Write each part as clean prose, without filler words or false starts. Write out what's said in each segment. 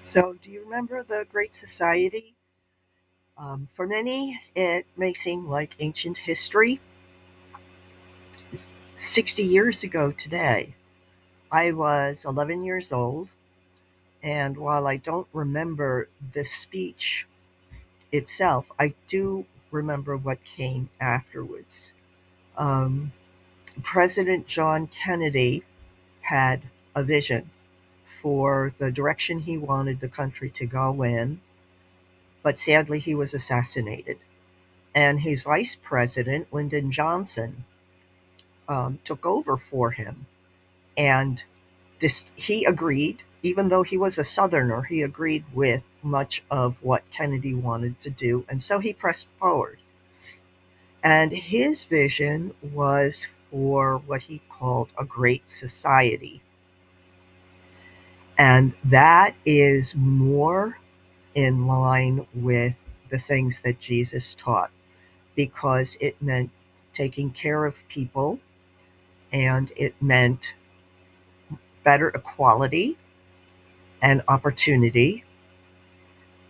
So, do you remember the Great Society? For many, it may seem like ancient history. It's 60 years ago today, I was 11 years old, and while I don't remember the speech itself, I do remember what came afterwards. Um, President John Kennedy had a vision for the direction he wanted the country to go in, but sadly, he was assassinated. And his vice president, Lyndon Johnson, took over for him. And he agreed, even though he was a Southerner, he agreed with much of what Kennedy wanted to do. And so he pressed forward. And his vision was for what he called a great society. And that is more in line with the things that Jesus taught because it meant taking care of people and it meant better equality and opportunity.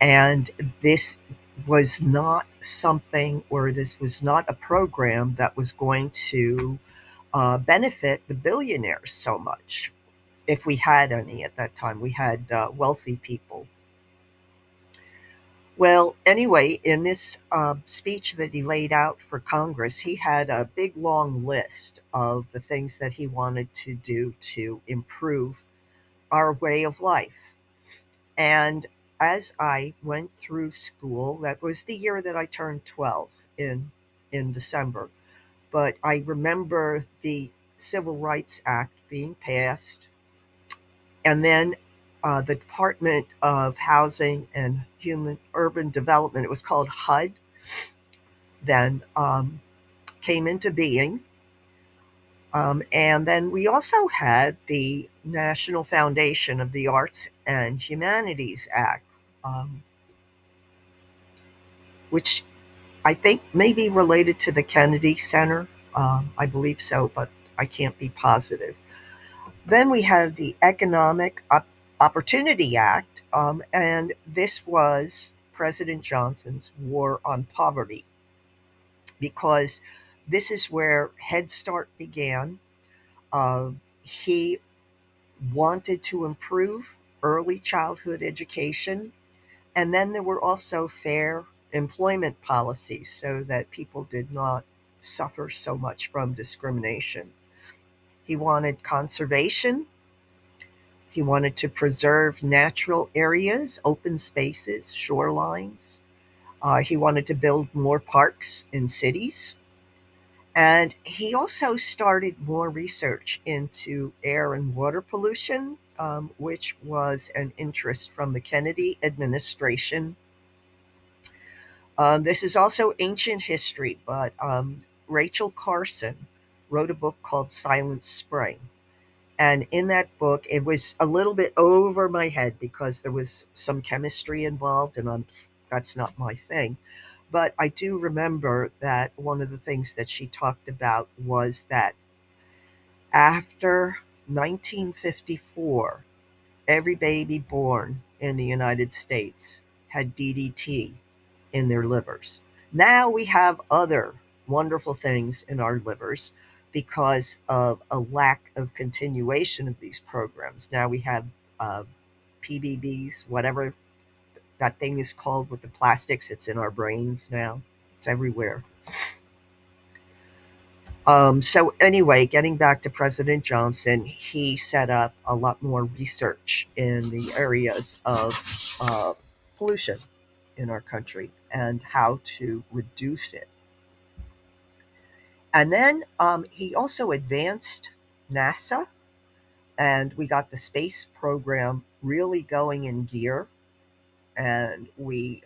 And this was not something, or this was not a program that was going to benefit the billionaires so much. If we had any at that time, we had wealthy people. Well, anyway, in this speech that he laid out for Congress, he had a big long list of the things that he wanted to do to improve our way of life. And as I went through school, that was the year that I turned 12 in December. But I remember the Civil Rights Act being passed, and then the Department of Housing and Human Urban Development, it was called HUD, then came into being. And then we also had the National Foundation of the Arts and Humanities Act, um, which I think may be related to the Kennedy Center. I believe so, but I can't be positive. Then we have the Opportunity Act, and this was President Johnson's war on poverty because this is where Head Start began. He wanted to improve early childhood education. And then there were also fair employment policies so that people did not suffer so much from discrimination. He wanted conservation. He wanted to preserve natural areas, open spaces, shorelines. He wanted to build more parks in cities. And he also started more research into air and water pollution, which was an interest from the Kennedy administration. This is also ancient history, but Rachel Carson wrote a book called Silent Spring. And in that book, it was a little bit over my head because there was some chemistry involved, and that's not my thing. But I do remember that one of the things that she talked about was that after 1954, every baby born in the United States had DDT in their livers. Now we have other wonderful things in our livers because of a lack of continuation of these programs. Now we have uh, PBBs, whatever that thing is called with the plastics. It's in our brains now. It's everywhere. So anyway, getting back to President Johnson, he set up a lot more research in the areas of pollution in our country and how to reduce it. And then he also advanced NASA, and we got the space program really going in gear. And we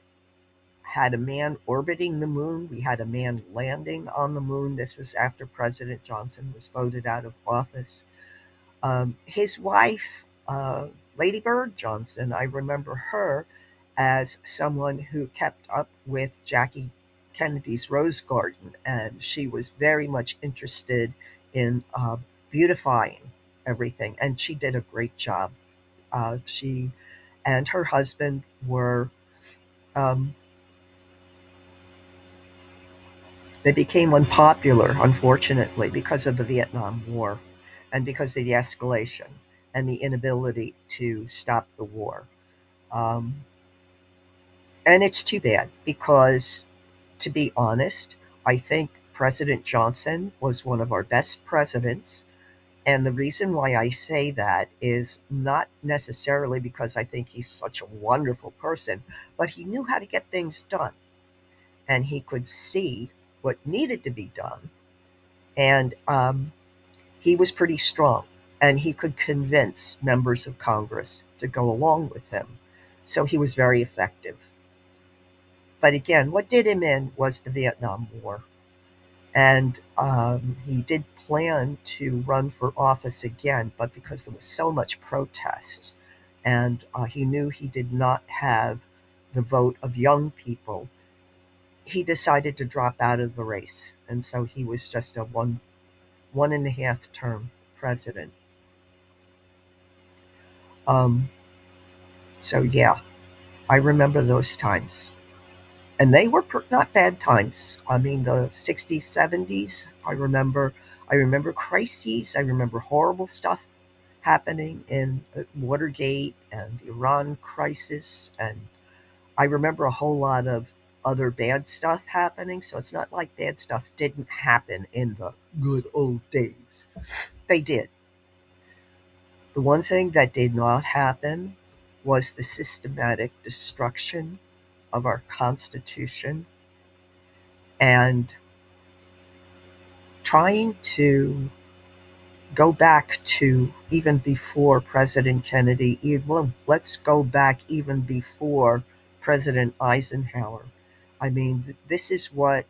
had a man orbiting the moon. We had a man landing on the moon. This was after President Johnson was voted out of office. His wife, Lady Bird Johnson, I remember her as someone who kept up with Jackie Kennedy's Rose Garden, and she was very much interested in beautifying everything, and she did a great job. She and her husband were, um, they became unpopular, unfortunately, because of the Vietnam War and because of the escalation and the inability to stop the war. Um, and it's too bad because, to be honest, I think President Johnson was one of our best presidents. And the reason why I say that is not necessarily because I think he's such a wonderful person, but he knew how to get things done and he could see what needed to be done. And he was pretty strong and he could convince members of Congress to go along with him. So he was very effective. But again, what did him in was the Vietnam War. And he did plan to run for office again, but because there was so much protest and he knew he did not have the vote of young people, he decided to drop out of the race. And so he was just a one and a half term president. Um, so yeah, I remember those times. And they were not bad times. I mean, the 60s, 70s. I remember crises. I remember horrible stuff happening in Watergate and the Iran crisis, and I remember a whole lot of other bad stuff happening. So it's not like bad stuff didn't happen in the good old days. They did. The one thing that did not happen was the systematic destruction of our Constitution and trying to go back to even before President Kennedy, well, let's go back even before President Eisenhower. I mean, this is what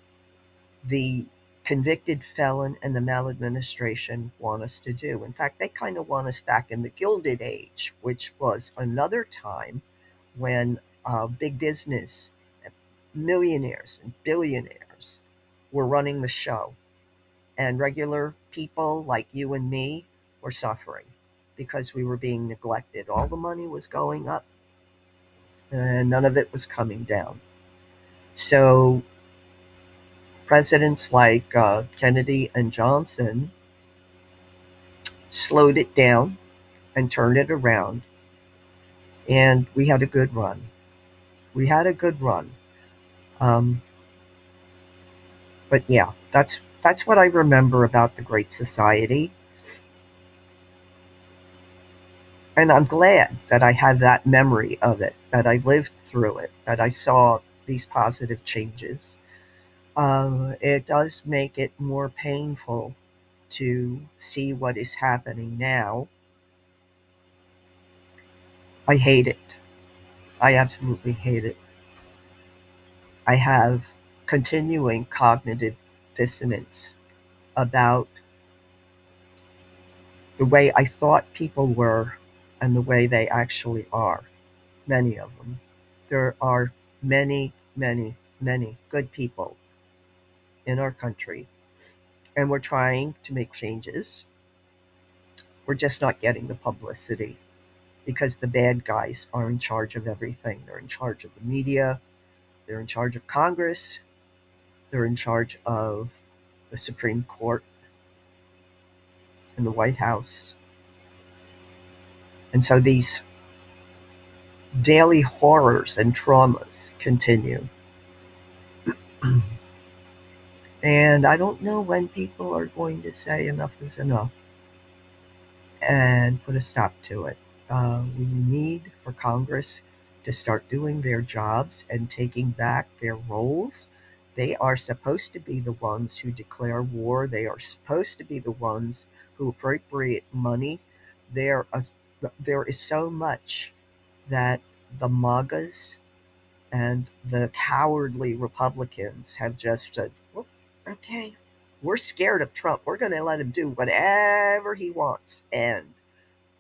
the convicted felon and the maladministration want us to do. In fact, they kind of want us back in the Gilded Age, which was another time when big business, millionaires and billionaires were running the show and regular people like you and me were suffering because we were being neglected. All the money was going up and none of it was coming down. So presidents like Kennedy and Johnson slowed it down and turned it around, and we had a good run. We had a good run. Um, but yeah, that's what I remember about the Great Society. And I'm glad that I have that memory of it, that I lived through it, that I saw these positive changes. It does make it more painful to see what is happening now. I hate it. I absolutely hate it. I have continuing cognitive dissonance about the way I thought people were and the way they actually are, many of them. There are many, many, many good people in our country, and we're trying to make changes. We're just not getting the publicity because the bad guys are in charge of everything. They're in charge of the media, they're in charge of Congress, they're in charge of the Supreme Court and the White House. And so these daily horrors and traumas continue. And I don't know when people are going to say enough is enough and put a stop to it. We need for Congress to start doing their jobs and taking back their roles. They are supposed to be the ones who declare war. They are supposed to be the ones who appropriate money. There is, there is so much that the MAGAs and the cowardly Republicans have just said, well, okay, we're scared of Trump. We're going to let him do whatever he wants. And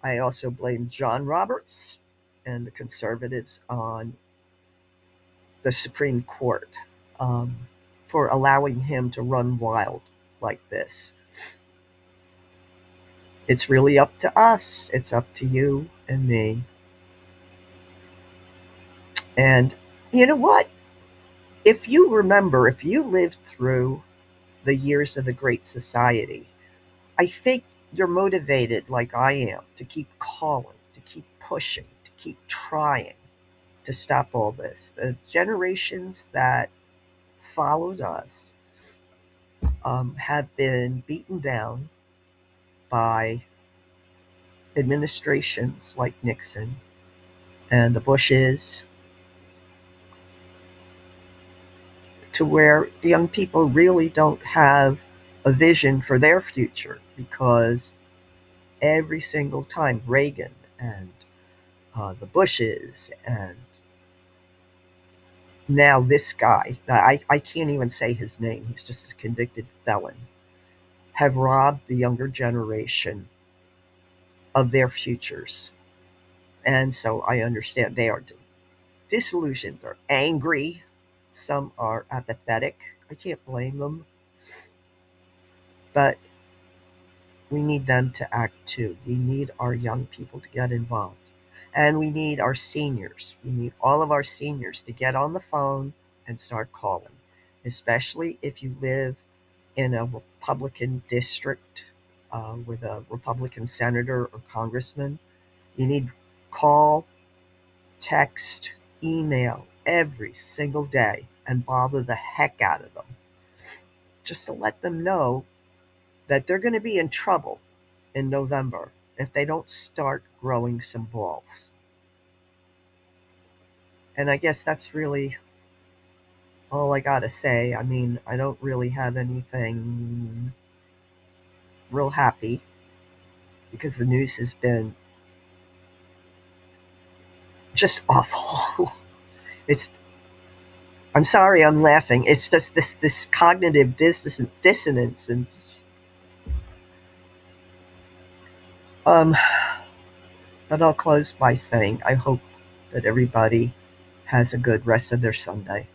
I also blame John Roberts and the conservatives on the Supreme Court um, for allowing him to run wild like this. It's really up to us. It's up to you and me And you know what? If you remember, if you lived through the years of the Great Society, I think you're motivated, like I am, to keep calling, to keep pushing, to keep trying to stop all this. The generations that followed us have been beaten down by administrations like Nixon and the Bushes, to where young people really don't have a vision for their future, because every single time Reagan and the Bushes and now this guy, I can't even say his name, he's just a convicted felon, have robbed the younger generation of their futures. And so I understand they are disillusioned, they're angry, some are apathetic. I can't blame them, but we need them to act too. We need our young people to get involved. And we need our seniors. We need all of our seniors to get on the phone and start calling, especially if you live in a Republican district with a Republican senator or congressman. You need to call, text, email every single day and bother the heck out of them, just to let them know that they're going to be in trouble in November if they don't start growing some balls. And I guess that's really all I got to say. I mean, I don't really have anything real happy because the news has been just awful. It's I'm sorry I'm laughing. It's just this cognitive dissonance. And um but I'll close by saying I hope that everybody has a good rest of their Sunday.